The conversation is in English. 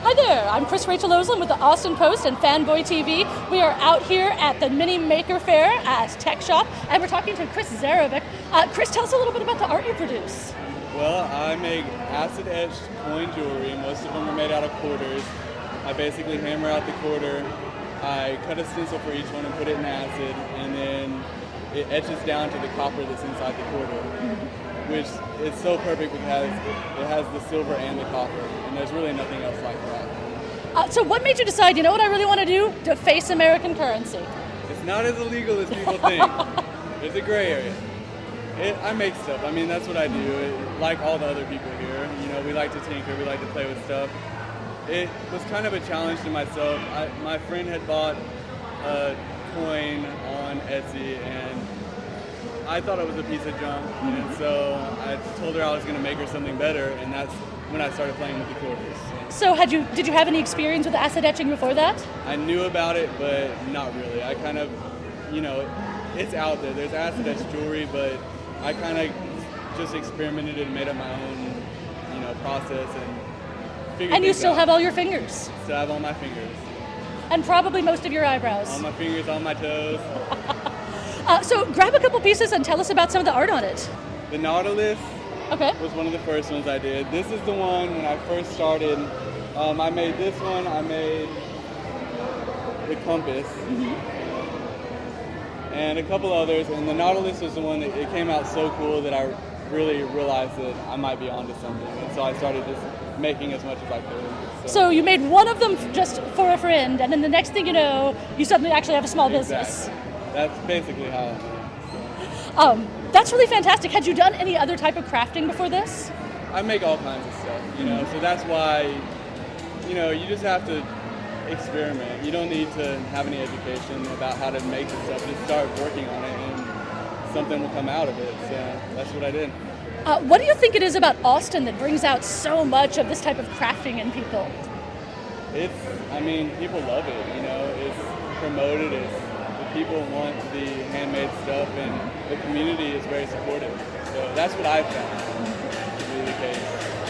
Hi there, I'm Chris Rachel Oslin with the Austin Post and Fanboy TV. We are out here at the Mini Maker Fair at Tech Shop, and we're talking to Chris Zaribeck. Chris, tell us a little bit about the art you produce. Well, I make acid-etched coin jewelry. Most of them are made out of quarters. I basically hammer out the quarter, I cut a stencil for each one and put it in acid, and then it etches down to the copper that's inside the quarter, which is so perfect because it has the silver and the copper, and there's really nothing else like that. So what made you decide, you know what I really want to do? Deface American currency. It's not as illegal as people think. There's a gray area. I make stuff. I mean, that's what I do. Like all the other people here, you know, we like to tinker, we like to play with stuff. It was kind of a challenge to myself. My friend had bought a coin on Etsy, and I thought it was a piece of junk, and so I told her I was going to make her something better, and that's when I started playing with the quarters. So did you have any experience with acid etching before that? I knew about it, but not really. I kind of, you know, it's out there. There's acid etched jewelry, but I kind of just experimented and made up my own, you know, process and figured And you things still out. have all your fingers? Still have all my fingers. And probably most of your eyebrows. All my fingers, all my toes. So grab a couple pieces and tell us about some of the art on it. The Nautilus Okay. was one of the first ones I did. This is the one when I first started. I made this one. I made the compass and a couple others. And the Nautilus was the one that it came out so cool that I really realized that I might be onto something. And so I started just making as much as I could. So you made one of them just for a friend, and then the next thing you know, you suddenly actually have a small business. Exactly. That's basically how. That's really fantastic. Had you done any other type of crafting before this? I make all kinds of stuff, you know, so that's why, you know, you just have to experiment. You don't need to have any education about how to make this stuff. Just start working on it and something will come out of it. So that's what I did. What do you think it is about Austin that brings out so much of this type of crafting in people? I mean, people love it, you know, it's promoted, the people want the handmade stuff, and the community is very supportive. So that's what I've found to be the case.